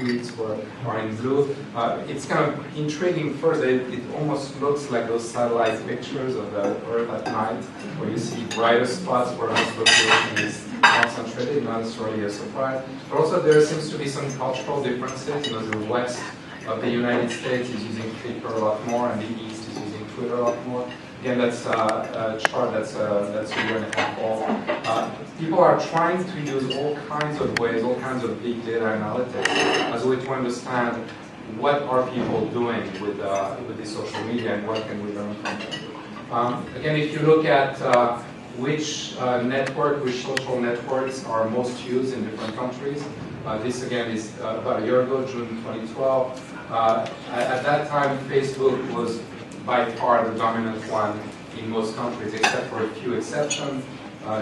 tweets are in blue. It's kind of intriguing first. It almost looks like those satellite pictures of the Earth at night, where you see brighter spots where most population is concentrated, not necessarily a surprise. But also there seems to be some cultural differences. You know, the west of the United States is using Flickr a lot more, and the east is using Twitter a lot more. Again, that's a chart that's a year and a half old. People are trying to use all kinds of ways, all kinds of big data analytics as a way to understand what are people doing with the social media and what can we learn from them. Again, if you look at which social networks are most used in different countries, this again is about a year ago, June 2012. At that time, Facebook was by far the dominant one in most countries, except for a few exceptions,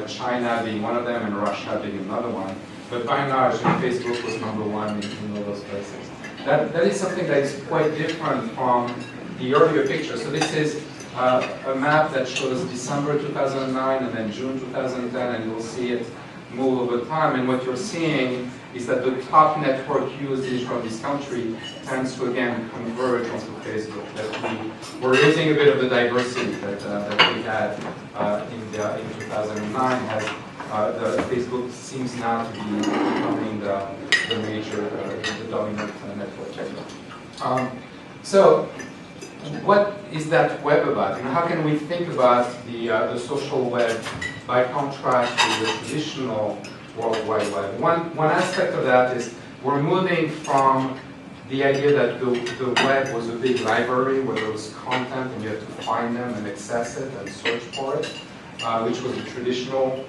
China being one of them and Russia being another one. But by and large, Facebook was number one in all those places. That is something that is quite different from the earlier picture. So this is a map that shows December 2009 and then June 2010, and you'll see it move over time. And what you're seeing is that the top network used in each of this country tends to, again, converge onto Facebook. That we're losing a bit of the diversity that we had in 2009. The Facebook seems now to be becoming the major, the dominant network. So, what is that web about? And how can we think about the social web by contrast with the traditional World Wide Web? One aspect of that is we're moving from the idea that the web was a big library where there was content and you had to find them and access it and search for it, which was the traditional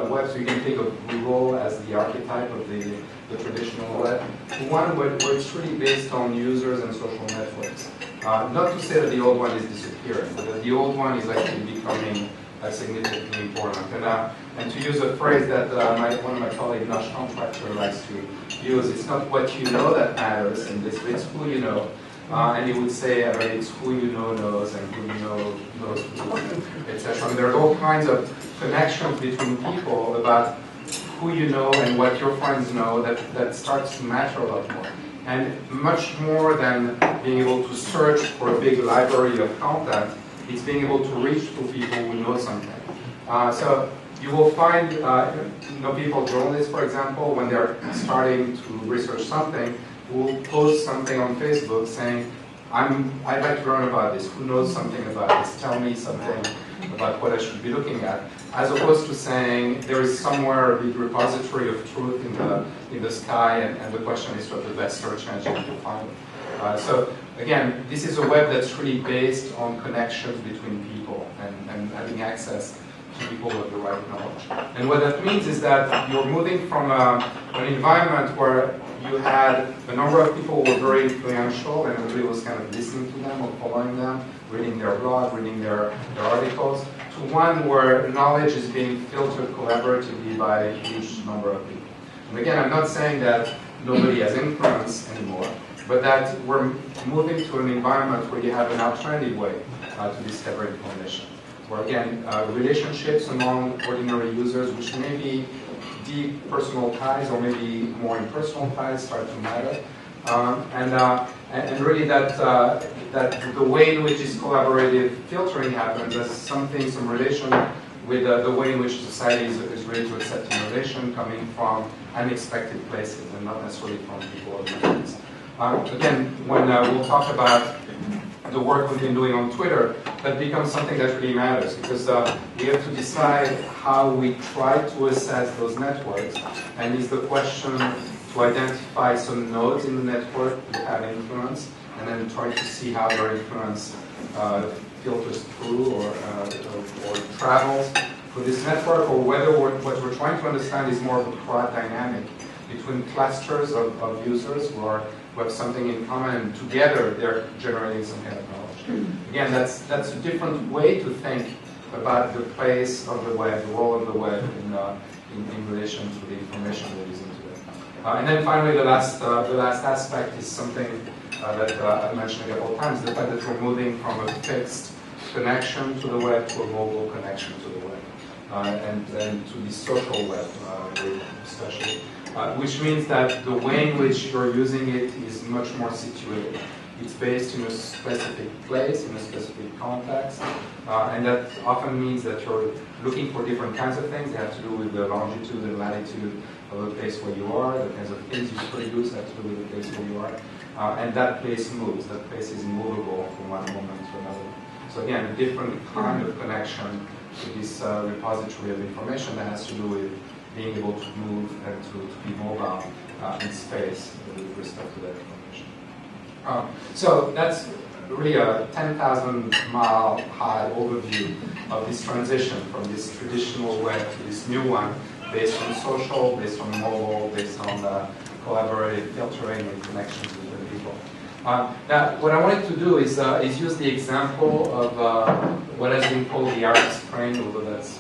web. So you can think of Google as the archetype of the traditional web. One where it's really based on users and social networks. Not to say that the old one is disappearing, but that the old one is actually becoming significantly important. And to use a phrase that one of my colleagues, Nash Contractor, likes to use, it's not what you know that matters in this, it's who you know. And he would say it's who you know knows, and who you know knows who, etc. And there are all kinds of connections between people about who you know and what your friends know that starts to matter a lot more. And much more than being able to search for a big library of content, it's being able to reach to people who know something. So you will find people, journalists, for example, when they're starting to research something, will post something on Facebook saying, I'd like to learn about this. Who knows something about this? Tell me something about what I should be looking at. As opposed to saying, there is somewhere a big repository of truth in the sky, and the question is what the best search engine to find it. So again, this is a web that's really based on connections between people and having access to people with the right knowledge. And what that means is that you're moving from an environment where you had a number of people who were very influential and everybody was kind of listening to them or following them, reading their blog, reading their articles, to one where knowledge is being filtered collaboratively by a huge number of people. And again, I'm not saying that nobody has influence anymore, but that we're moving to an environment where you have an alternative way to discover information. Where again, relationships among ordinary users, which may be deep personal ties or maybe more impersonal ties, start to matter. And really that the way in which this collaborative filtering happens has some relation with the way in which society is ready to accept innovation coming from unexpected places and not necessarily from people or humans. Again, when we'll talk about the work we've been doing on Twitter, that becomes something that really matters because we have to decide how we try to assess those networks. And is the question to identify some nodes in the network that have influence and then try to see how their influence filters through or travels through this network, or whether what we're trying to understand is more of a broad dynamic between clusters of users who have something in common, and together they're generating some kind of knowledge. Again, that's a different way to think about the place of the web, the role of the web in relation to the information we're using today. And then finally, the last aspect is something that I mentioned a couple of times, the fact that we're moving from a fixed connection to the web to a mobile connection to the web, and to the social web, especially. which means that the way in which you're using it is much more situated. It's based in a specific place, in a specific context, and that often means that you're looking for different kinds of things. They have to do with the longitude and latitude of the place where you are, the kinds of things you produce have to do with the place where you are, and that place moves. That place is movable from one moment to another. So again, a different kind of connection to this repository of information that has to do with being able to move and to be mobile in space with respect to that information. So that's really a 10,000-mile high overview of this transition from this traditional web to this new one, based on social, based on mobile, based on collaborative filtering and connections between people. Now, what I wanted to do is use the example of what has been called the Arab Spring, although that's a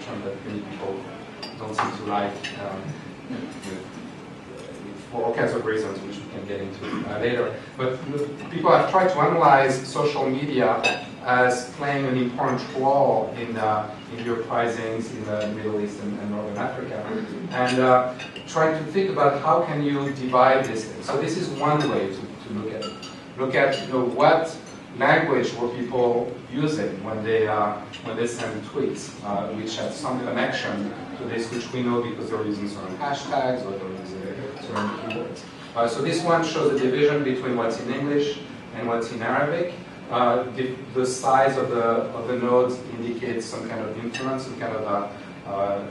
term that many people don't seem to like, for all kinds of reasons, which we can get into later. But people have tried to analyze social media as playing an important role in the uprisings in the Middle East and Northern Africa, and trying to think about how can you divide this thing. So this is one way to look at it. Look at what language were people using when they send tweets, which had some connection to this, which we know because they're using certain hashtags or they're using certain keywords. So this one shows a division between what's in English and what's in Arabic. The size of the nodes indicates some kind of influence, some kind of a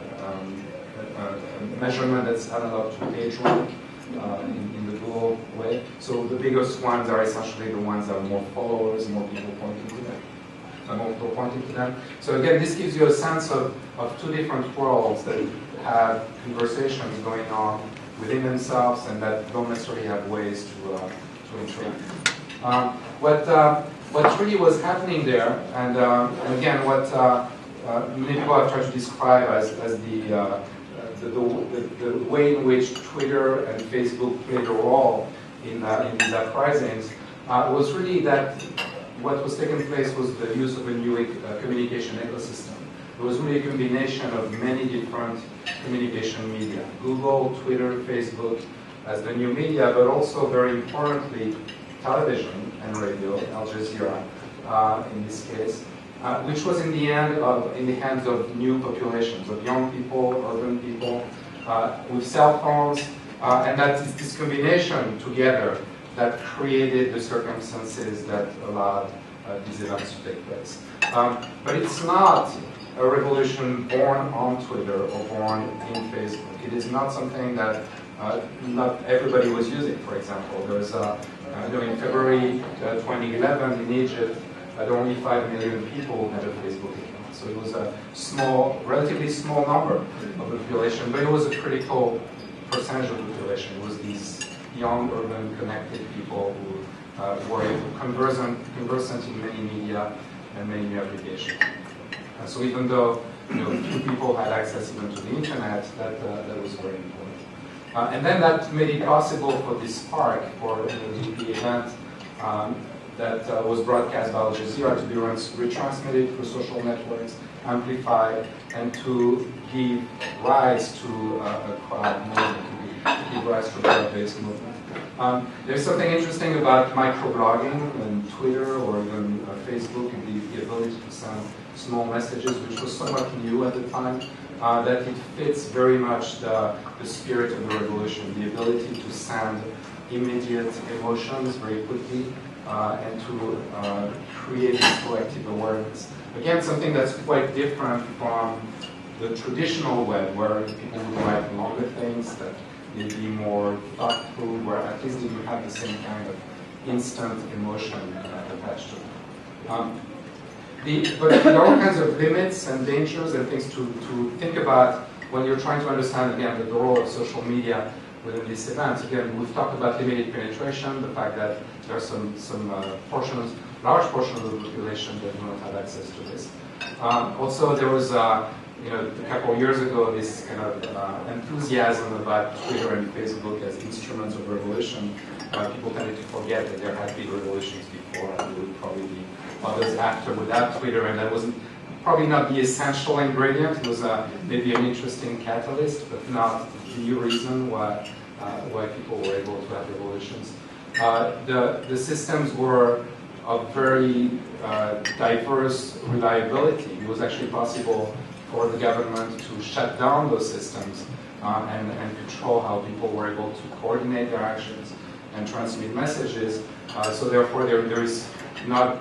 measurement that's analog to page rank in the Google way. So the biggest ones are essentially the ones that have more followers, more people pointing to them. So again, this gives you a sense of two different worlds that have conversations going on within themselves and that don't necessarily have ways to interact. What really was happening there, and again, what many people have tried to describe as the way in which Twitter and Facebook played a role in these uprisings, was really that what was taking place was the use of a new communication ecosystem. It was really a combination of many different communication media. Google, Twitter, Facebook as the new media, but also, very importantly, television and radio, Al Jazeera in this case, which was in the hands of new populations, of young people, urban people, with cell phones, and that is this combination together that created the circumstances that allowed these events to take place. But it's not a revolution born on Twitter or born in Facebook. It is not something that not everybody was using, for example. There was, in February 2011 in Egypt, there were only 5 million people who had a Facebook account. So it was a relatively small number of the population, but it was a critical percentage of the population. It was these young, urban, connected people who were conversant in many media and many new applications. So even though few people had access even to the internet, that was very important. And then that made it possible for this spark, for the event that was broadcast by Al Jazeera to be retransmitted through social networks, amplified, and to give rise to a crowd movement, to give rise to a crowd-based movement. There's something interesting about microblogging and Twitter or even Facebook and the ability to send small messages, which was somewhat new at the time, that it fits very much the spirit of the revolution, the ability to send immediate emotions very quickly and to create this collective awareness. Again, something that's quite different from the traditional web, where people would write longer things that may be more thoughtful, where at least you have the same kind of instant emotion attached to it. But there are all kinds of limits and dangers and things to think about when you're trying to understand, again, the role of social media within this event. Again, we've talked about limited penetration, the fact that there are some large portions of the population that do not have access to this. Also, there was, a couple of years ago, this kind of enthusiasm about Twitter and Facebook as instruments of revolution. People tended to forget that there had been revolutions before, and there would probably be others after without Twitter, and that wasn't probably not the essential ingredient. It was maybe an interesting catalyst, but not the reason why people were able to have revolutions. The systems were of very diverse reliability. It was actually possible for the government to shut down those systems and control how people were able to coordinate their actions and transmit messages. So therefore, there is not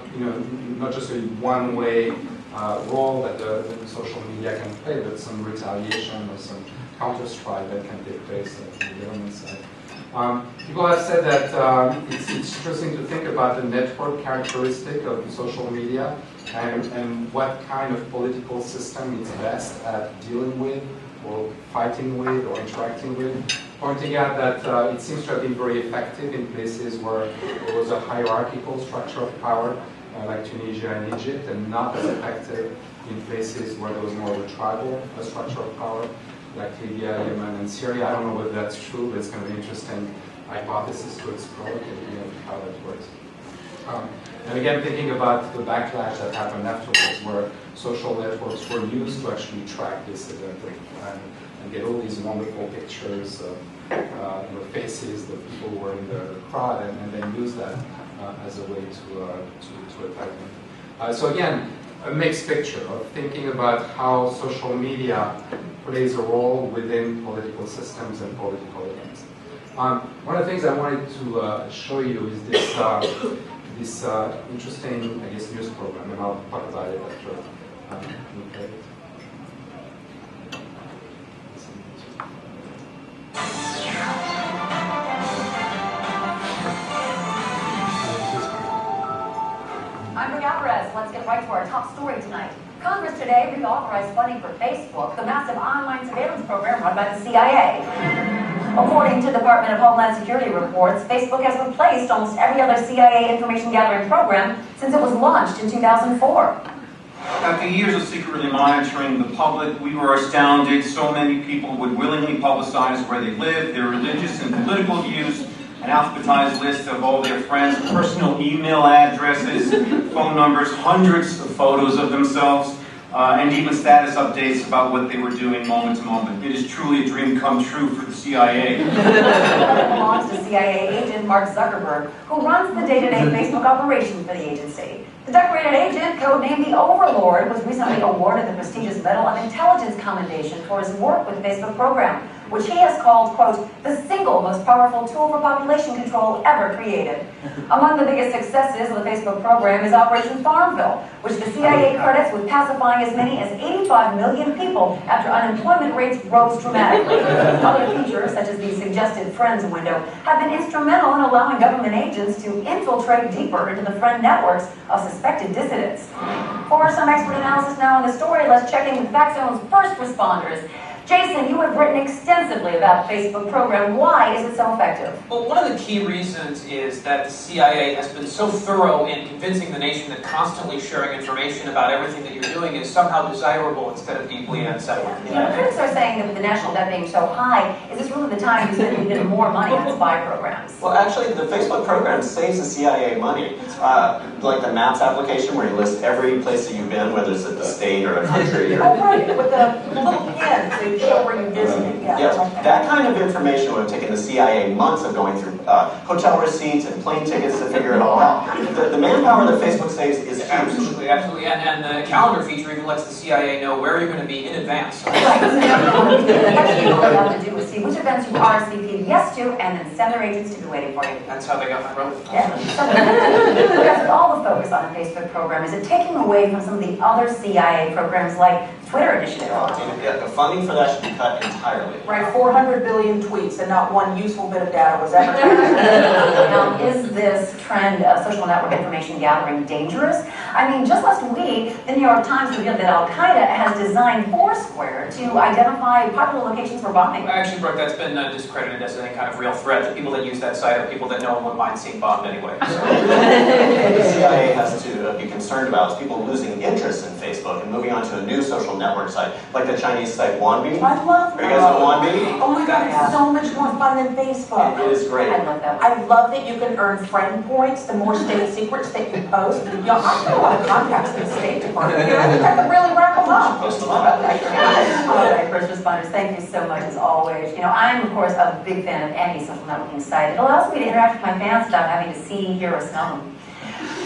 just a one-way role that the social media can play, but some retaliation or some counter-strike that can take place on the government side. People have said that it's interesting to think about the network characteristic of social media and what kind of political system is best at dealing with or fighting with or interacting with, pointing out that it seems to have been very effective in places where there was a hierarchical structure of power, like Tunisia and Egypt, and not as effective in places where there was more of a tribal structure of power, like Libya, Yemen, and Syria. I don't know whether that's true, but it's kind of an interesting hypothesis to explore, how that works. And again, thinking about the backlash that happened afterwards, where social networks were used to actually track dissidents and get all these wonderful pictures of faces that people were in the crowd, and then use that as a way to attack them. So again, a mixed picture of thinking about how social media plays a role within political systems and political events. One of the things I wanted to show you is this interesting, I guess, news program, and I'll talk about it after we play it. Let's get right to our top story tonight. Congress today reauthorized funding for Facebook, the massive online surveillance program run by the CIA. According to Department of Homeland Security reports, Facebook has replaced almost every other CIA information gathering program since it was launched in 2004. After years of secretly monitoring the public, we were astounded so many people would willingly publicize where they live, their religious and political views, an alphabetized list of all their friends, personal email addresses, phone numbers, hundreds of photos of themselves, and even status updates about what they were doing moment to moment. It is truly a dream come true for the CIA. It belongs to CIA agent Mark Zuckerberg, who runs the day-to-day Facebook operation for the agency. The decorated agent, codenamed the Overlord, was recently awarded the prestigious Medal of Intelligence Commendation for his work with the Facebook program, which he has called, quote, the single most powerful tool for population control ever created. Among the biggest successes of the Facebook program is Operation Farmville, which the CIA credits with pacifying as many as 85 million people after unemployment rates rose dramatically. Other features, such as the suggested Friends window, have been instrumental in allowing government agents to infiltrate deeper into the friend networks of suspected dissidents. For some expert analysis now on the story, let's check in with FactZone's first responders. Jason, you have written extensively about the Facebook program. Why is it so effective? Well, one of the key reasons is that the CIA has been so thorough in convincing the nation that constantly sharing information about everything that you're doing is somehow desirable instead of deeply unsettling. Yeah. Critics are saying that with the national debt being so high, is this really the time to spend even more money on spy programs? Well, actually, the Facebook program saves the CIA money. Like the Maps application where you list every place that you've been, whether it's at the state or a country. Or... Oh, right, with the little pin, so you show where you visited. Yeah, yes, like that kind of information would have taken the CIA months of going through hotel receipts and plane tickets to figure it all out. The manpower that Facebook saves is huge. Absolutely, absolutely. And the calendar feature even lets the CIA know where you're going to be in advance. Right, so now what people have to do is see which events you RSVP'd yes to and then send their agents to be waiting for you. That's how they got my brother. Yeah. Because with all the focus on the Facebook program, is it taking away from some of the other CIA programs like Twitter initiative? Yeah, the funding for that should be cut entirely. Right, 400 billion tweets and not one useful bit of data was ever Now, is this trend of social network information gathering dangerous? I mean, just last week, the New York Times revealed that Al-Qaeda has designed Foursquare to identify popular locations for bombing. Actually, Brooke, that's been discredited as any kind of real threat. The people that use that site are people that no one would mind seeing bombed anyway. So. What the CIA has to be concerned about is people losing interest in Facebook Facebook and moving on to a new social network site, like the Chinese site Wanbi. I love Are you guys on Wanbi? Oh my God, it's so much more fun than Facebook. It is great. I love that. I love that you can earn friend points the more state secrets that you post. You know, I've got a lot of contacts in the State Department. You know, I think I could really rack them up. Post them up. All right, first responders, thank you so much as always. You know, I'm of course a big fan of any social networking site. It allows me to interact with my fans without having to see, hear, or smell them.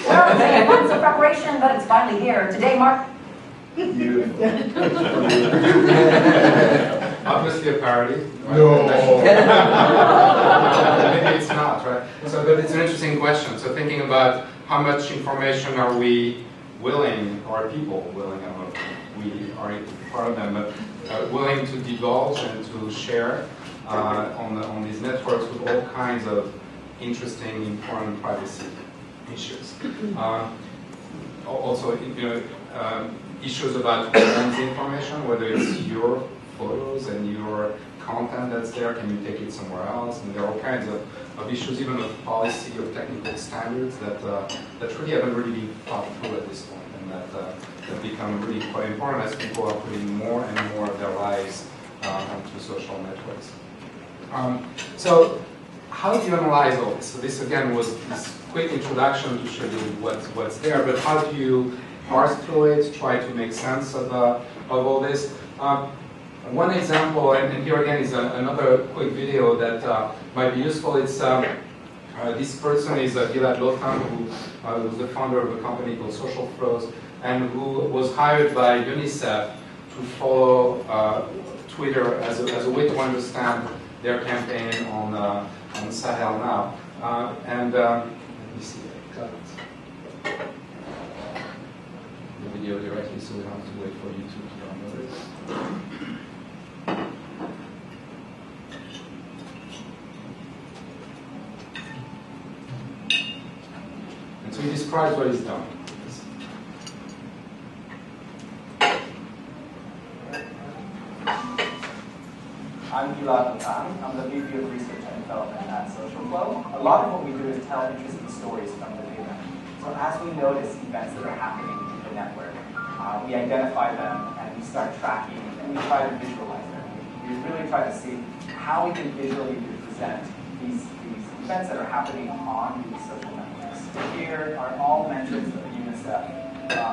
Well, it's been months of preparation, but it's finally here. Today, Mark. Obviously a parody. Right? No. Maybe it's not, right? So, but it's an interesting question. So thinking about how much information are we willing, or are people willing, I don't know if we are part of them, but willing to divulge and to share on these networks with all kinds of interesting, important privacy issues. Also, issues about who owns the information, whether it's your photos and your content that's there, can you take it somewhere else? And there are all kinds of issues, even of policy, of technical standards that really haven't really been thought through at this point, and that become really quite important as people are putting more and more of their lives onto social networks. So how do you analyze all this? So this again was this quick introduction to show you what's there, but how do you parse through it, try to make sense of all this? One example, and here again is another quick video that might be useful. It's this person is Gilad Lotham, who was the founder of a company called Social Flows, and who was hired by UNICEF to follow Twitter as a way to understand their campaign on Sahel now. Let me see, I got the video directly, so we don't have to wait for YouTube to download it. And so he describes what he's done. I'm Gilad Lotham. I'm the VP of Research and Development at Social Flow. A lot of what we do is tell interesting stories from the data. So as we notice events that are happening in the network, we identify them and we start tracking and we try to visualize them. We really try to see how we can visually represent these events that are happening on these social networks. Here are all metrics of UNICEF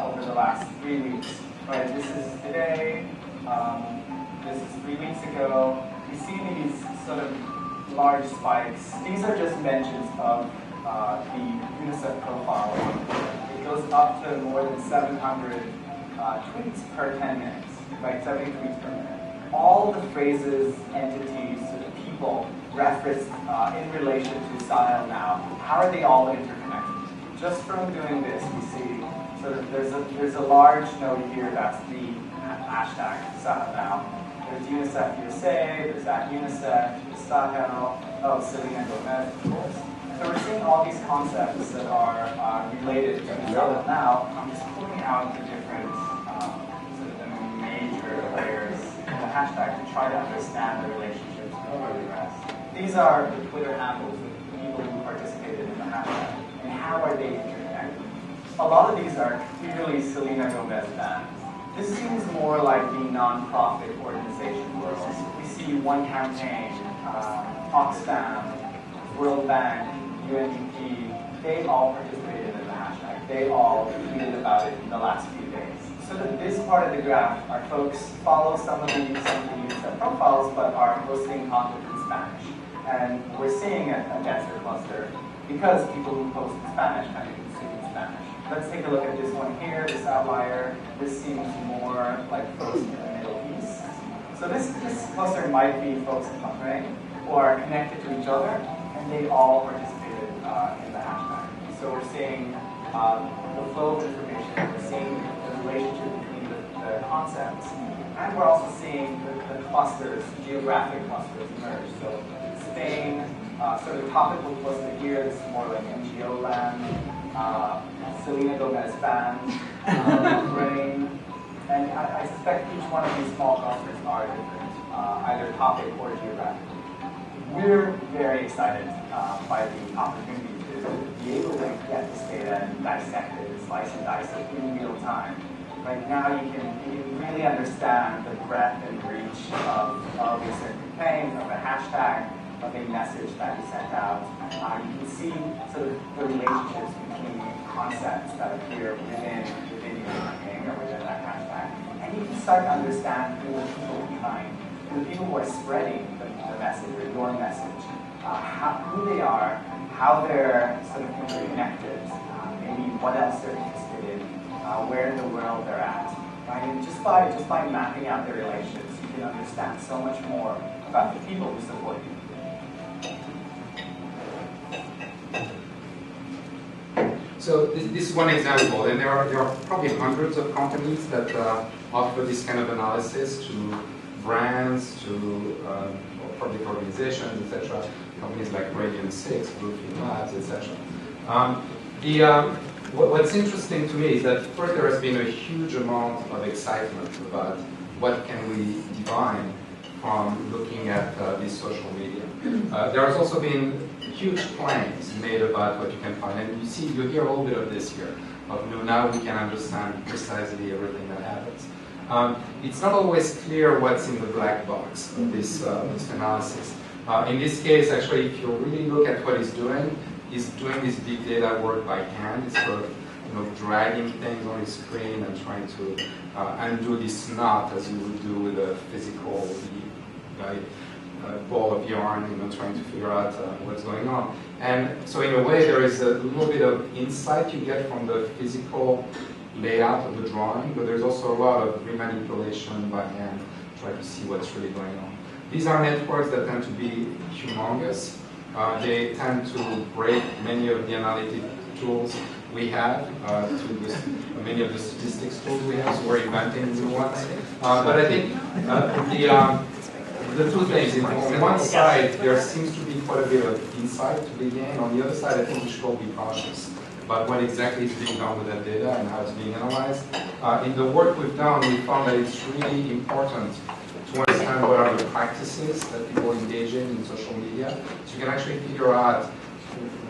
over the last 3 weeks. Right, this is today. This is 3 weeks ago. You see these sort of large spikes. These are just mentions of the UNICEF profile. It goes up to more than 700 tweets per 10 minutes, right? 70 tweets per minute. All the phrases, entities, people referenced in relation to Sahel now, how are they all interconnected? Just from doing this, we see sort of there's a large node here that's the hashtag Sahel now. There's UNICEF USA, there's at UNICEF, there's Sahel, Selena Gomez, of course. So we're seeing all these concepts that are related to Sahel now. I'm just pulling out the different sort of the major layers in the hashtag to try to understand the relationships between the rest. These are the Twitter handles of the people who participated in the hashtag, and how are they interconnected? A lot of these are clearly Selena Gomez fans. This seems more like the non-profit organization world. We see one campaign, Oxfam, World Bank, UNDP, they all participated in the hashtag. They all tweeted about it in the last few days. So that this part of the graph, our folks follow some of the UNICEF profiles, but are posting content in Spanish. And we're seeing a denser cluster because people who post in Spanish kind of consume in Spanish. Let's take a look at this one here, this outlier. This seems more like folks in the Middle East. So this cluster might be folks in Bahrain who are connected to each other, and they all participated in the hashtag. So we're seeing the flow of information, we're seeing the relationship between the concepts, and we're also seeing the clusters, geographic clusters emerge. So Spain, sort of topical cluster here, this is more like NGO land. Selena Gomez fans, Ukraine, and I suspect each one of these small clusters are different, either topic or geographic. We're very excited by the opportunity to be able to get this data and dissect it, slice and dice it in real time. Like now you can really understand the breadth and reach of a certain campaign, of a hashtag, of a message that you sent out. You can see sort of the relationships between concepts that appear within your campaign or within that hashtag. And you can start to understand who the people behind, the people who are spreading the message or your message, who they are, how they're sort of interconnected, maybe what else they're interested in, where in the world they're at. Right? And just by mapping out their relationships, you can understand so much more about the people who support you. So this is one example, and there are probably hundreds of companies that offer this kind of analysis to brands, to public organizations, etc. Companies like Radian 6, Bluefield Labs, etc. What's interesting to me is that first there has been a huge amount of excitement about what can we divine from looking at this social media. There has also been huge claims made about what you can find, and you hear a little bit of this here, of now we can understand precisely everything that happens. It's not always clear what's in the black box of this analysis. In this case, actually, if you really look at what he's doing this big data work by hand. He's sort of dragging things on his screen and trying to undo this knot as you would do with a physical ball of yarn, trying to figure out what's going on. And so in a way, there is a little bit of insight you get from the physical layout of the drawing, but there's also a lot of remanipulation by hand to try to see what's really going on. These are networks that tend to be humongous. They tend to break many of the analytic tools we have, many of the statistics tools we have, so we're inventing new ones. But I think the two things, on one side, there seems to be quite a bit of insight to be gained. On the other side, I think we should all be cautious about what exactly is being done with that data and how it's being analyzed. In the work we've done, we found that it's really important to understand what are the practices that people engage in social media, so you can actually figure out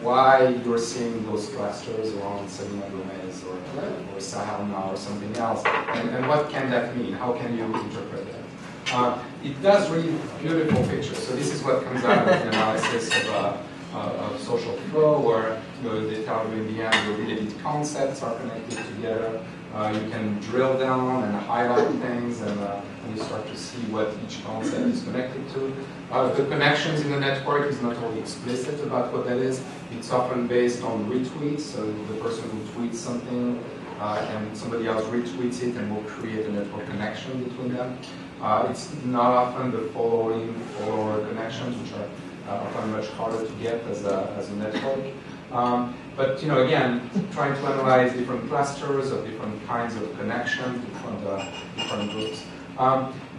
why you're seeing those clusters around Selena Gomez or Sahel now or something else, and what can that mean? How can you interpret that? It does really beautiful pictures. So this is what comes out of the analysis of social flow, where they tell you in the end the related concepts are connected together. You can drill down and highlight things, and you start to see what each concept is connected to. The connections in the network is not only explicit about what that is, it's often based on retweets, so the person who tweets something and somebody else retweets it and will create a network connection between them. It's not often the follower connections, which are often much harder to get as a network. But again, trying to analyze different clusters of different kinds of connections, different groups.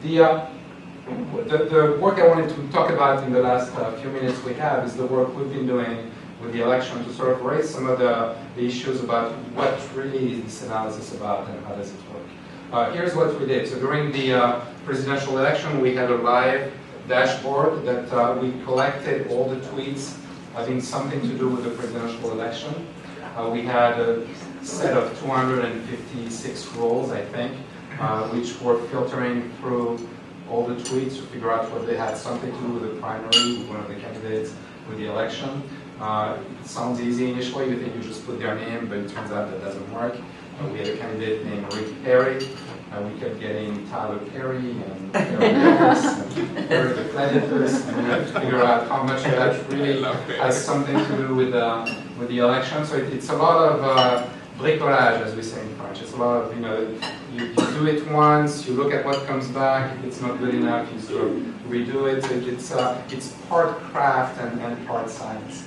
The work I wanted to talk about in the last few minutes we have is the work we've been doing with the election to sort of raise some of the issues about what really is this analysis about and how does it work. Here's what we did. So during the presidential election, we had a live dashboard that we collected all the tweets having something to do with the presidential election. We had a set of 256 roles, I think, which were filtering through all the tweets to figure out whether they had something to do with the primary, with one of the candidates, with the election. It sounds easy initially, you think you just put their name, but it turns out that doesn't work. We had a candidate named Rick Perry. We kept getting Tyler Perry and Perry Harris and Perry the Predators, and we had to figure out how much of that really has something to do with the election. So it's a lot of bricolage, as we say in French. It's a lot of, you do it once, you look at what comes back. If it's not good enough, you sort of redo it. It's part craft and part science.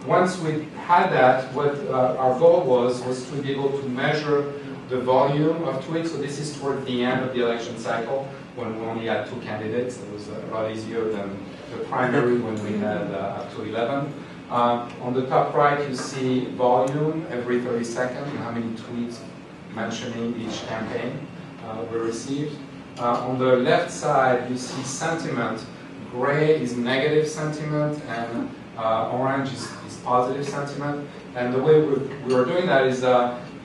Once we had that, what our goal was to be able to measure the volume of tweets. So this is toward the end of the election cycle, when we only had 2 candidates. It was a lot easier than the primary when we had up to 11. On the top right, you see volume every 30 seconds, and how many tweets mentioning each campaign were received. On the left side, you see sentiment. Gray is negative sentiment, and Orange is positive sentiment. And the way we are doing that is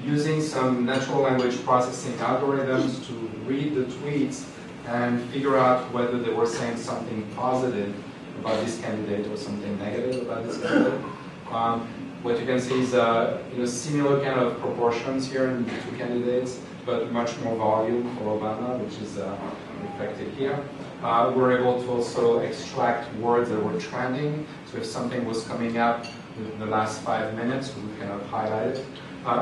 using some natural language processing algorithms to read the tweets and figure out whether they were saying something positive about this candidate or something negative about this candidate. What you can see is similar kind of proportions here in the two candidates, but much more volume for Obama, which is reflected here. We're able to also extract words that were trending. So if something was coming up in the last 5 minutes, we kind of highlight it.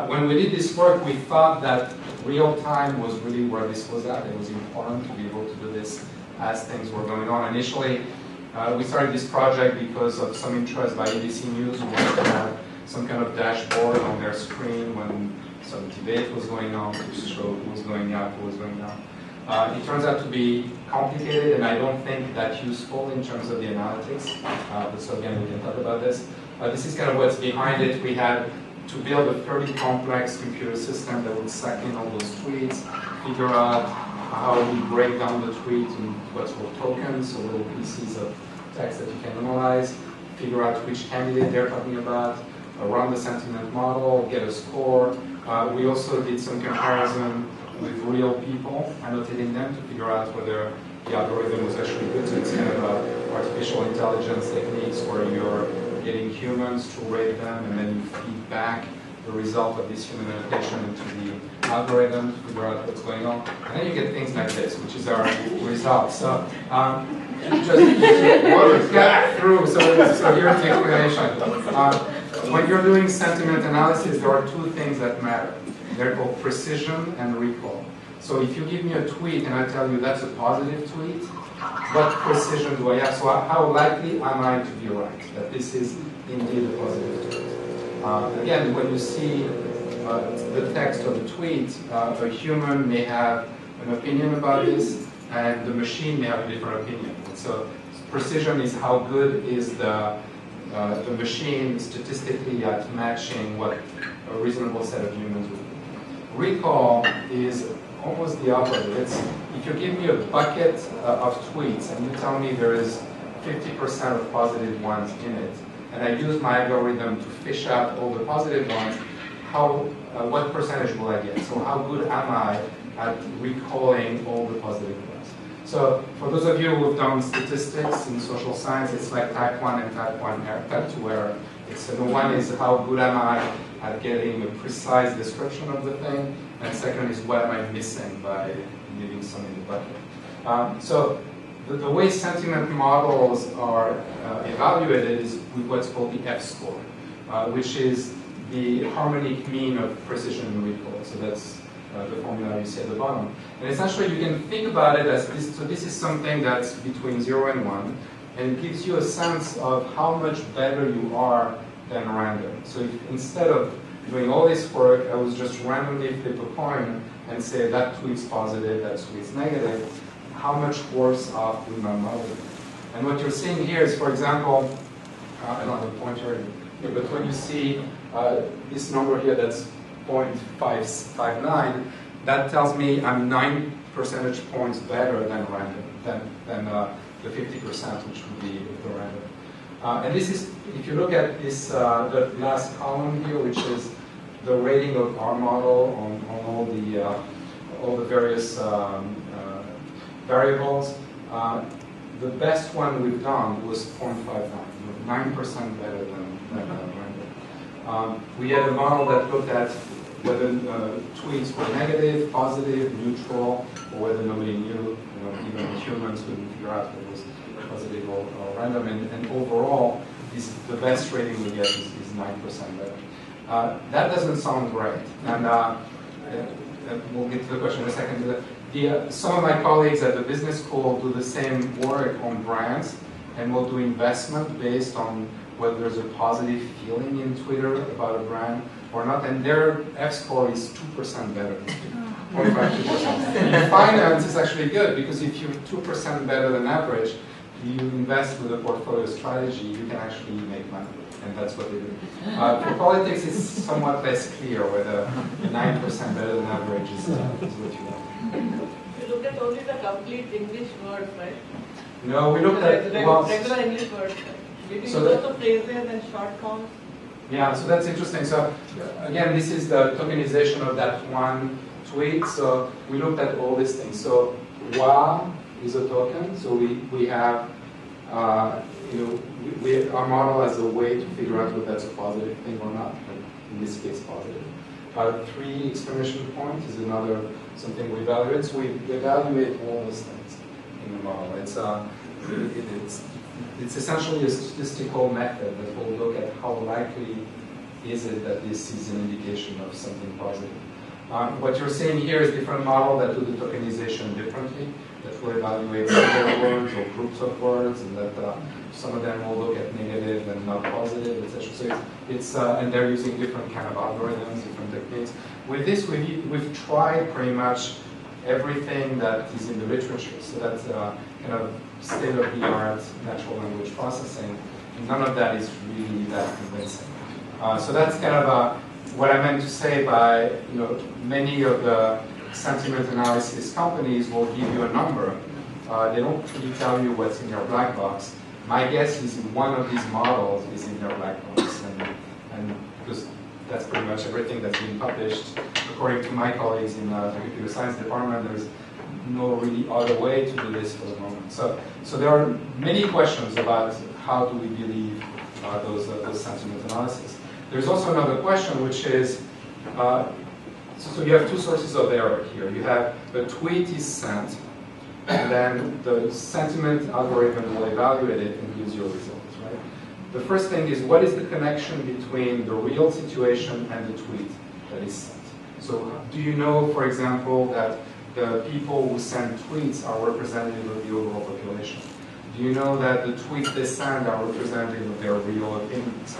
When we did this work, we thought that real time was really where this was at. It was important to be able to do this as things were going on. Initially, we started this project because of some interest by ABC News, who wanted to have some kind of dashboard on their screen when some debate was going on to show who was going up, who was going down. It turns out to be complicated, and I don't think that useful in terms of the analytics. But so again, we can talk about this. This is kind of what's behind it. We had to build a fairly complex computer system that would suck in all those tweets, figure out how we break down the tweet in what's called tokens, so little pieces of text that you can analyze, figure out which candidate they're talking about, run the sentiment model, get a score. We also did some comparison with real people, annotating them to figure out whether the algorithm was actually good. So it's kind of artificial intelligence techniques where you're getting humans to rate them, and then you feed back the result of this human annotation into the algorithm to figure out what's going on. And then you get things like this, which is our result. So just get through. So here's the explanation. When you're doing sentiment analysis, there are two things that matter. They're called precision and recall. So if you give me a tweet and I tell you that's a positive tweet, what precision do I have? So how likely am I to be right that this is indeed a positive tweet? Again, when you see the text of the tweet, a human may have an opinion about this, and the machine may have a different opinion. So precision is how good is the machine statistically at matching what a reasonable set of humans would do. Recall is almost the opposite. It's if you give me a bucket of tweets and you tell me there is 50% of positive ones in it, and I use my algorithm to fish out all the positive ones, what percentage will I get? So how good am I at recalling all the positive ones? So for those of you who have done statistics in social science, it's like type 1 and type 2 error. It's one is how good am I at getting a precise description of the thing, and second is what am I missing by leaving some in the bucket. So the way sentiment models are evaluated is with what's called the F-score, which is the harmonic mean of precision and recall. So that's the formula you see at the bottom. And essentially you can think about it as this. So this is something that's between 0 and 1, and it gives you a sense of how much better you are than random. So if, instead of doing all this work, I was just randomly flip a coin and say that tweet's positive, that tweet's negative, how much worse off will my model be? And what you're seeing here is, for example, I don't have a pointer here, but when you see this number here that's 0.559, that tells me I'm 9 percentage points better than random, than the 50%, which would be the random. And this is, if you look at this, the last column here, which is the rating of our model on all the various variables, the best one we've done was 0.59, 9% better than random. We had a model that looked at whether tweets were negative, positive, neutral, or whether nobody knew, even humans couldn't figure out whether it was positive or random. And overall, the best rating we get is 9% better. That doesn't sound great. And we'll get to the question in a second. Some of my colleagues at the business school do the same work on brands, and will do investment based on whether there's a positive feeling in Twitter about a brand or not, and their F-score is 2% better than 0.52%. In finance, it's actually good, because if you're 2% better than average, you invest with a portfolio strategy, you can actually make money, and that's what they do. For politics, it's somewhat less clear whether 9% better than average is what you want. You look at only the complete English words, right? No, we looked at regular English words. Did you So use also phrases and short forms? Yeah, so that's interesting. So again, this is the tokenization of that one tweet. So we looked at all these things. So WA is a token. So we have, our model as a way to figure out whether that's a positive thing or not. But in this case, positive. 3 exclamation point is another something we evaluate. So we evaluate all those things in the model. It's essentially a statistical method that will look at how likely is it that this is an indication of something positive. What you're seeing here is different models that do the tokenization differently, that will evaluate single words or groups of words, and that some of them will look at negative and not positive, etc. So it's and they're using different kind of algorithms, different techniques. With this, we've tried pretty much everything that is in the literature. So that's kind of state-of-the-art natural language processing. None of that is really that convincing. So that's kind of what I meant to say by, many of the sentiment analysis companies will give you a number. They don't really tell you what's in your black box. My guess is one of these models is in your black box, and because that's pretty much everything that's been published. According to my colleagues in the computer science department, there's no really other way to do this for the moment. So there are many questions about how do we believe those sentiment analysis. There's also another question, which is, so you have 2 sources of error here. You have a tweet is sent, and then the sentiment algorithm will evaluate it and gives you a result, right? The first thing is, what is the connection between the real situation and the tweet that is sent? So do you know, for example, that the people who send tweets are representative of the overall population? Do you know that the tweets they send are representative of their real opinions?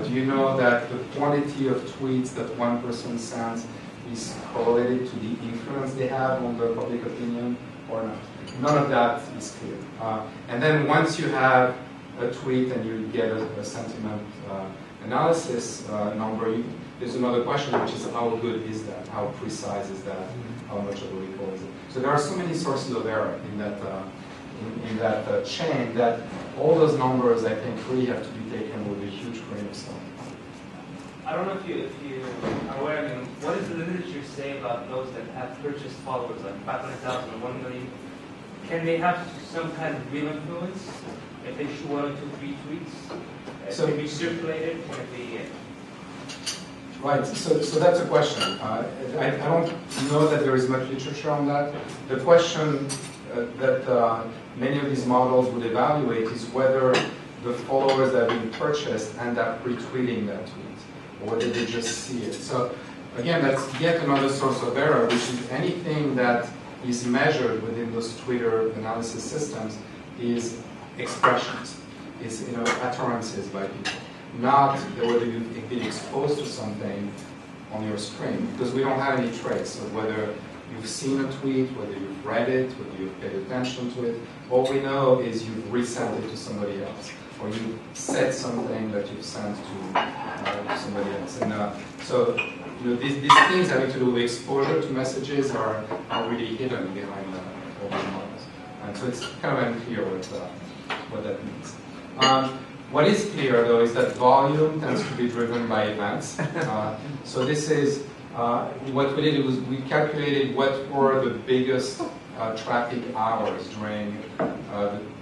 Do you know that the quantity of tweets that one person sends is correlated to the influence they have on the public opinion or not? None of that is clear. And then once you have a tweet and you get a sentiment analysis number, there's another question, which is how good is that? How precise is that? How much of a recall is it? So there are so many sources of error in that chain that all those numbers, I think, really have to be taken with a huge grain of salt. I don't know if you are aware, what does the literature say about those that have purchased followers, like 500,000 or 1 million? Can they have some kind of real influence? If they shoot 1 or 2, 3 tweets, So, can it be circulated? Can it be... Right, so that's a question. I don't know that there is much literature on that. The question that many of these models would evaluate is whether the followers that have been purchased end up retweeting that tweet, or whether they just see it. So again, that's yet another source of error, which is anything that is measured within those Twitter analysis systems is expressions, is utterances by people, not whether you've been exposed to something on your screen, because we don't have any trace of whether you've seen a tweet, whether you've read it, whether you've paid attention to it. All we know is you've resent it to somebody else, or you said something that you've sent to somebody else. And so these things having to do with exposure to messages are really hidden behind all these models. And so it's kind of unclear what that means. What is clear, though, is that volume tends to be driven by events. So this is what we did was we calculated what were the biggest traffic hours during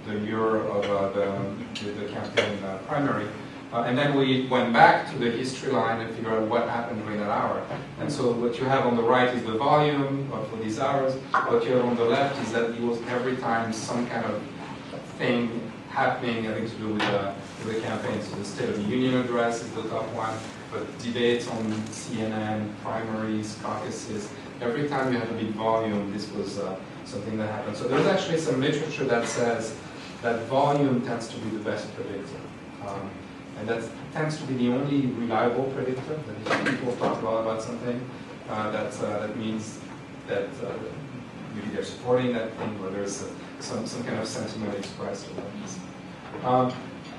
the year of the campaign primary. And then we went back to the history line and figured out what happened during that hour. And so what you have on the right is the volume for these hours. What you have on the left is that it was every time some kind of thing happening having to do with the campaign. So the State of the Union address is the top one, but debates on CNN, primaries, caucuses, every time you had a big volume, this was something that happened. So there's actually some literature that says that volume tends to be the best predictor. And that tends to be the only reliable predictor, that if people talk a lot about something, that means that maybe they're supporting that thing, or there's some kind of sentiment expressed about this.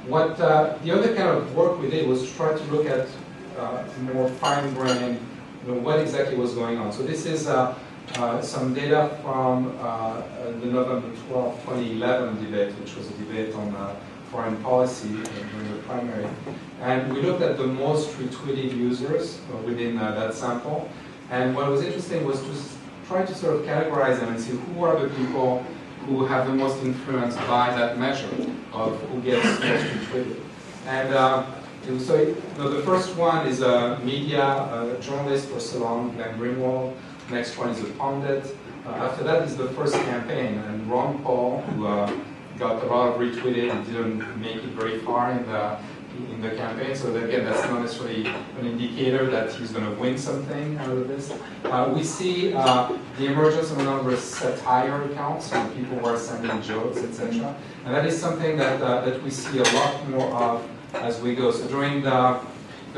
The other kind of work we did was to try to look at more fine-grained, what exactly was going on. So this is some data from the November 12, 2011 debate, which was a debate on foreign policy during the primary. And we looked at the most retweeted users within that sample. And what was interesting was to try to sort of categorize them and see who are the people who have the most influence by that measure of who gets most retweeted. And so the first one is a media journalist for so long, Glenn Greenwald. Next one is a pundit. After that is the first campaign, and Ron Paul, who got a lot of retweeted and didn't make it very far in the campaign. So that, again, that's not necessarily an indicator that he's going to win something out of this. We see the emergence of a number of satire accounts, so people who are sending jokes, etc. And that is something that we see a lot more of as we go. So during the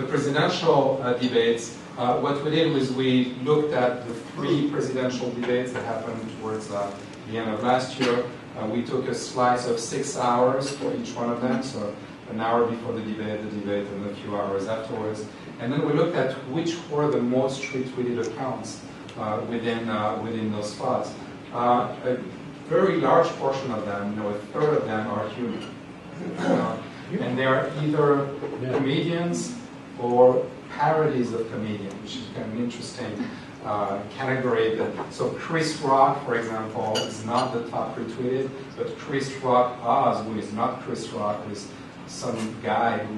presidential debates, what we did was we looked at the 3 presidential debates that happened towards the end of last year. We took a slice of 6 hours for each one of them, so an hour before the debate, and a few hours afterwards. And then we looked at which were the most retweeted accounts within those spots. A very large portion of them, a third of them are humor. And they are either comedians or parodies of comedians, which is kind of an interesting category. So Chris Rock, for example, is not the top retweeted, but Chris Rock Oz, who is not Chris Rock, who is some guy who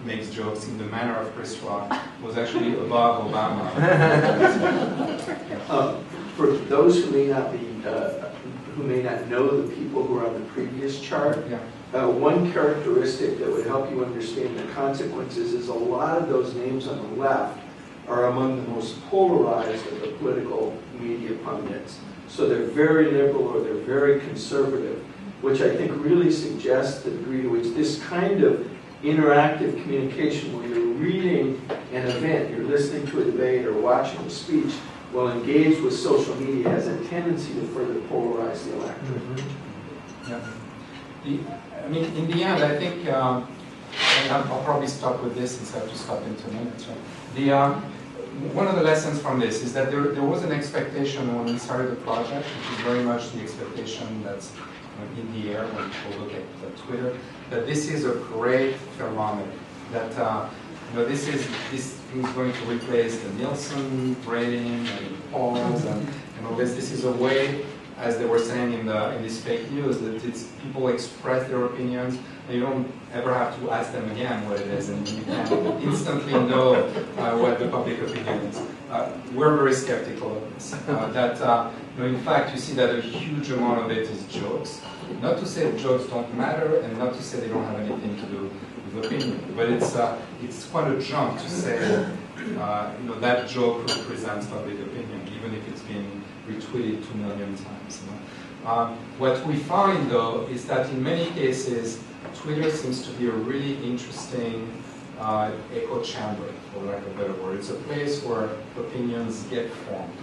makes jokes in the manner of Chris Rock, was actually above Obama. For those who may not know the people who are on the previous chart, one characteristic that would help you understand the consequences is a lot of those names on the left are among the most polarized of the political media pundits. So they're very liberal or they're very conservative, which I think really suggests the degree to which this kind of interactive communication where you're reading an event, you're listening to a debate or watching a speech, while engaged with social media has a tendency to further polarize the electorate. I mean, in the end, I think, and I'll probably stop with this since I have to stop in 2 minutes. Right? One of the lessons from this is that there was an expectation when we started the project, which is very much the expectation that's in the air when people look at Twitter, that this is a great thermometer, that this is going to replace the Nielsen rating and polls and all this. This is a way, as they were saying in this fake news, that people express their opinions and you don't ever have to ask them again what it is, and you can instantly know what the public opinion is. We're very skeptical of this. In fact, you see that a huge amount of it is jokes. Not to say that jokes don't matter, and not to say they don't have anything to do with opinion, but it's quite a jump to say that joke represents public opinion, even if it's been retweeted 2 million times. What we find, though, is that in many cases, Twitter seems to be a really interesting echo chamber, for lack of a better word. It's a place where opinions get formed.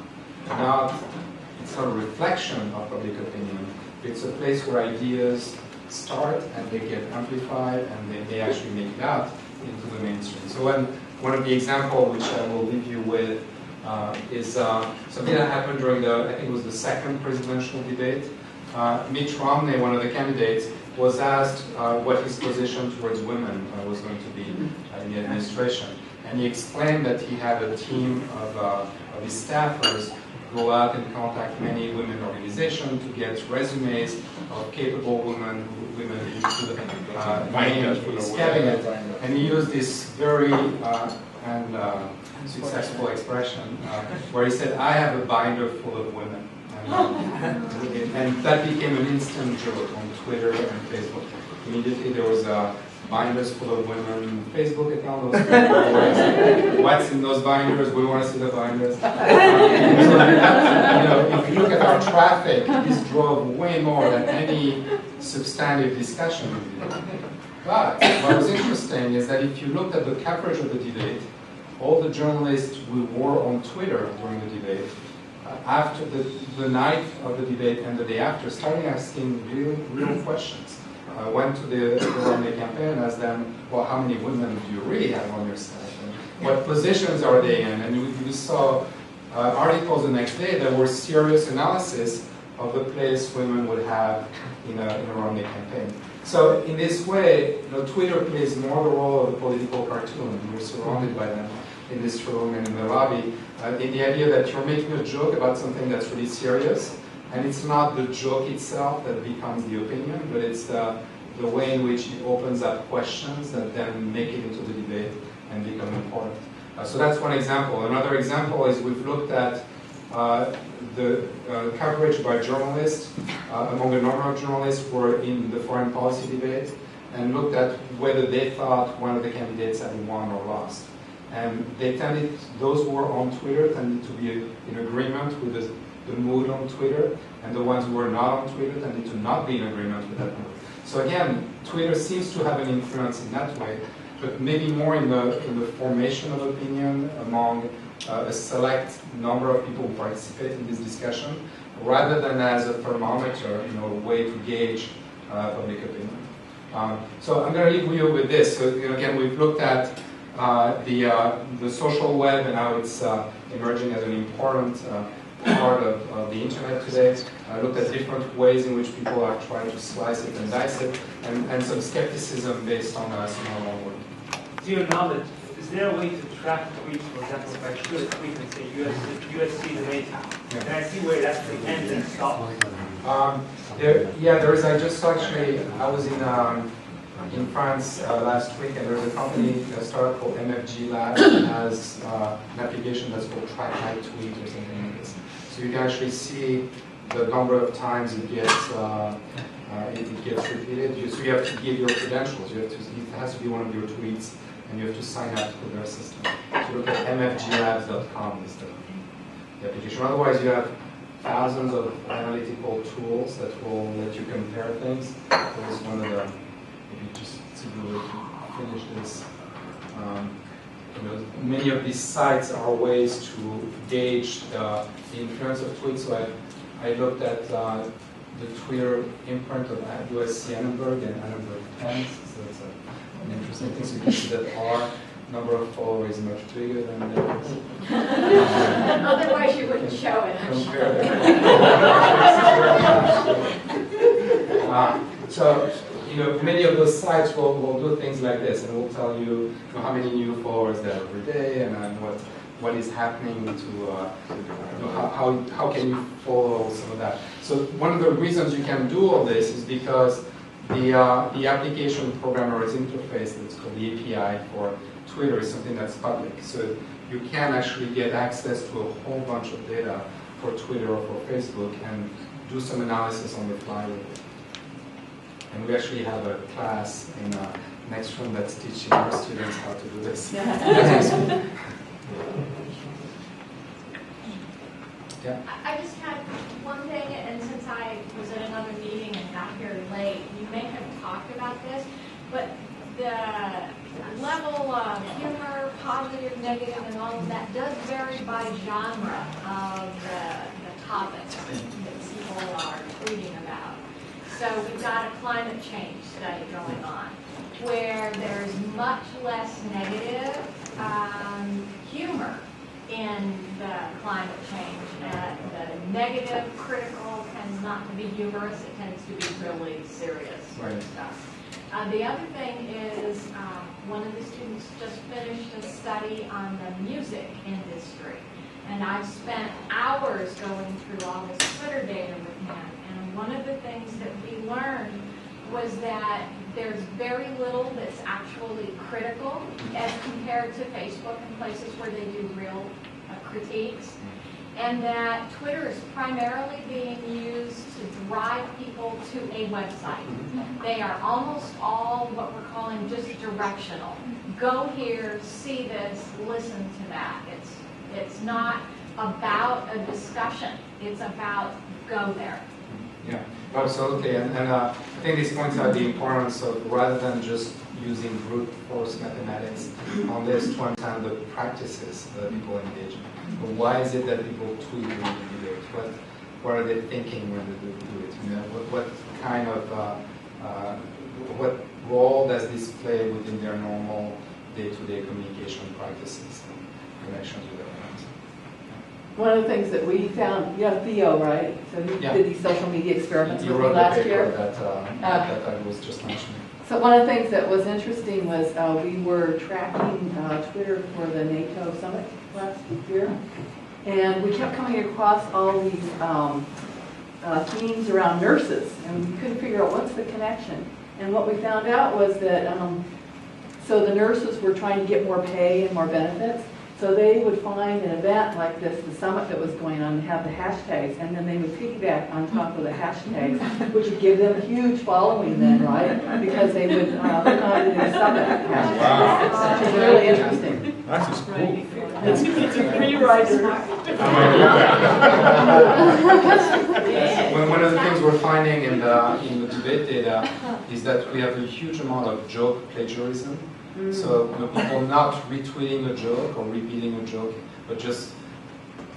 It's not a reflection of public opinion. It's a place where ideas start and they get amplified and they actually make it out into the mainstream. So one of the examples which I will leave you with is something that happened during I think it was the second presidential debate. Mitt Romney, one of the candidates, was asked what his position towards women was going to be in the administration. And he explained that he had a team of his staffers go out and contact many women organizations to get resumes of capable women who name his cabinet. And he used this very successful expression where he said, "I have a binder full of women." And that became an instant joke on Twitter and Facebook. Immediately there was binders full of women Facebook account. What's in those binders? We want to see the binders. If you look at our traffic, this drove way more than any substantive discussion. But what was interesting is that if you looked at the coverage of the debate, all the journalists who were on Twitter during the debate, after the night of the debate and the day after, started asking real questions. Went to the Romney campaign and asked them, well, how many women do you really have on your staff? And what positions are they in? And we saw articles the next day that were serious analysis of the place women would have in a Romney campaign. So in this way, Twitter plays more the role of a political cartoon. You're surrounded by them in this room and in the lobby. In the idea that you're making a joke about something that's really serious, and it's not the joke itself that becomes the opinion, but it's the way in which it opens up questions that then make it into the debate and become important. So that's one example. Another example is we've looked at the coverage by journalists among a number of journalists who were in the foreign policy debate, and looked at whether they thought one of the candidates had won or lost. And those who were on Twitter tended to be in agreement with the mood on Twitter, and the ones who were not on Twitter tended to not be in agreement with that mood. So again, Twitter seems to have an influence in that way, but maybe more in the formation of opinion among a select number of people who participate in this discussion, rather than as a thermometer, a way to gauge public opinion. So I'm going to leave you with this. So again, we've looked at the social web and how it's emerging as an important part of the internet today. I looked at different ways in which people are trying to slice it and dice it, and some skepticism based on some of our work. To your knowledge, is there a way to track tweets? For example, if I shoot a tweet and say USC is amazing, can I see where it actually ends and stops? There is. I just actually, I was in France last week, and there's a company, a startup called MFG Lab, that has an application that's called Track My Tweet or something like this. So you can actually see the number of times it gets repeated. So you have to give your credentials. It has to be one of your tweets, and you have to sign up to their system. So look at mfglabs.com is the application. Otherwise, you have thousands of analytical tools that will let you compare things. This is one of the, maybe just to finish this. Many of these sites are ways to gauge the influence of tweets. So I looked at the Twitter imprint of USC Annenberg and Annenberg Pens. So it's an interesting thing. So you can see that our number of followers is much bigger than theirs. Otherwise you wouldn't show it. So many of those sites will do things like this, and will tell you, how many new followers there are every day, and what is happening to how can you follow some of that. So one of the reasons you can do all this is because the application programmer's interface, that's called the API for Twitter, is something that's public. So you can actually get access to a whole bunch of data for Twitter or for Facebook and do some analysis on the fly with it. And we actually have a class in the next room that's teaching our students how to do this. Yeah. I just had one thing, and since I was at another meeting and got here late, you may have talked about this, but the level of humor, positive, negative, and all of that does vary by genre of the topics that people are tweeting about. So we've got a climate change study going on where there's much less negative humor in the climate change. The negative, critical tends not to be humorous. It tends to be really serious stuff. The other thing is one of the students just finished a study on the music industry. And I've spent hours going through all this Twitter data with him. And one of the things that we learned was that there's very little that's actually critical as compared to Facebook and places where they do real critiques. And that Twitter is primarily being used to drive people to a website. They are almost all what we're calling just directional. Go here, see this, listen to that. It's not about a discussion. It's about go there. Yeah, absolutely. And I think this points out the importance of, rather than just using brute force mathematics on this, to understand the practices that people engage in. But why is it that people tweet when they do it? What are they thinking when they do it? What kind of what role does this play within their normal day-to-day communication practices and connections with their friends? One of the things that we found, Theo, right? So he Yeah. did these social media experiments You with me wrote the last paper year. that I was just mentioning. So one of the things that was interesting was we were tracking Twitter for the NATO summit last year, and we kept coming across all these themes around nurses, and we couldn't figure out what's the connection. And what we found out was that so the nurses were trying to get more pay and more benefits. So they would find an event like this, the summit that was going on, and have the hashtags, and then they would piggyback on top of the hashtags, which would give them a huge following then, right? Because they would put on the summit hashtags, which is really interesting. That's just cool. It's a rewriter. One of the things we're finding in the debate data is that we have a huge amount of joke plagiarism. So people not retweeting a joke or repeating a joke, but just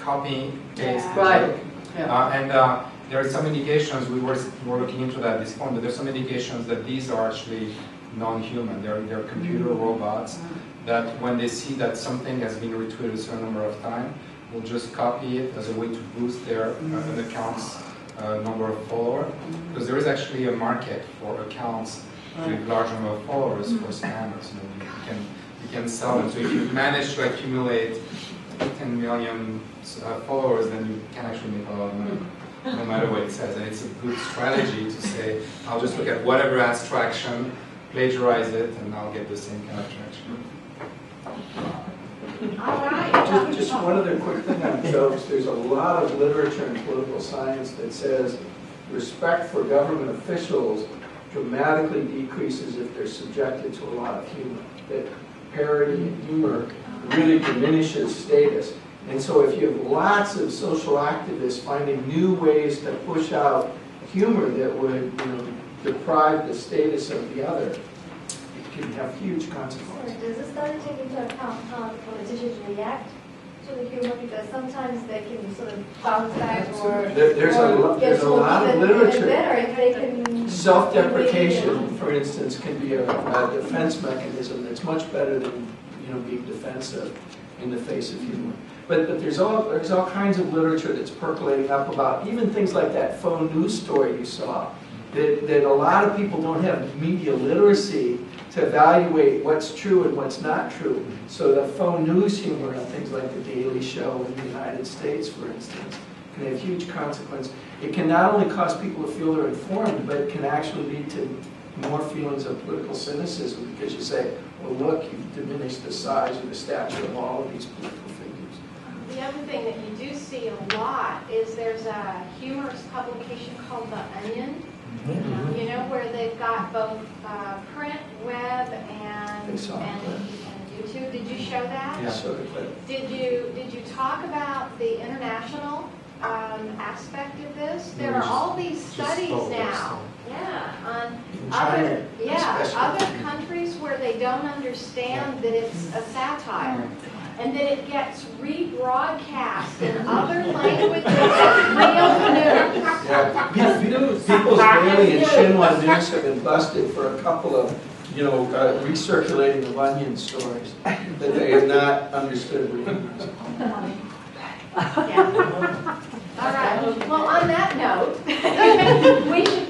copying, paste the joke. And there are some indications, we were looking into that at this point, but there's some indications that these are actually non-human. They're computer robots that when they see that something has been retweeted a certain number of times, will just copy it as a way to boost their an account's number of followers. Because there is actually a market for accounts with large number of followers for spammers. You can sell them. So if you manage to accumulate 10 million followers, then you can actually make a lot of money, no matter what it says. And it's a good strategy to say, I'll just look at whatever has traction, plagiarize it, and I'll get the same kind of traction. All right. Just one other quick thing on jokes. There's a lot of literature in political science that says respect for government officials dramatically decreases if they're subjected to a lot of humor. That parody and humor really diminishes status. And so if you have lots of social activists finding new ways to push out humor that would deprive the status of the other, it can have huge consequences. Does this study take into account how politicians react to the humor? Because sometimes they can sort of bounce back or there's a lot of literature. Better if they can. Self-deprecation, for instance, can be a defense mechanism that's much better than being defensive in the face of humor. But there's all kinds of literature that's percolating up about even things like that faux news story you saw. That a lot of people don't have media literacy to evaluate what's true and what's not true. So the faux news humor on things like The Daily Show in the United States, for instance, can have huge consequence. It can not only cause people to feel they're informed, but it can actually lead to more feelings of political cynicism because you say, well, look, you've diminished the size or the stature of all of these political figures. The other thing that you do see a lot is there's a humorous publication called The Onion, where they've got both print, web, and YouTube. Did you show that? Yeah, so the clip. Did you talk about the international aspect of this? There are all these studies now. On other countries where they don't understand that it's a satire. And then it gets rebroadcast in other languages as real news. Yeah, People's Daily and Xinhua News have been busted for a couple of, recirculating of Onion stories that they have not understood. All right. Well, on that note, we should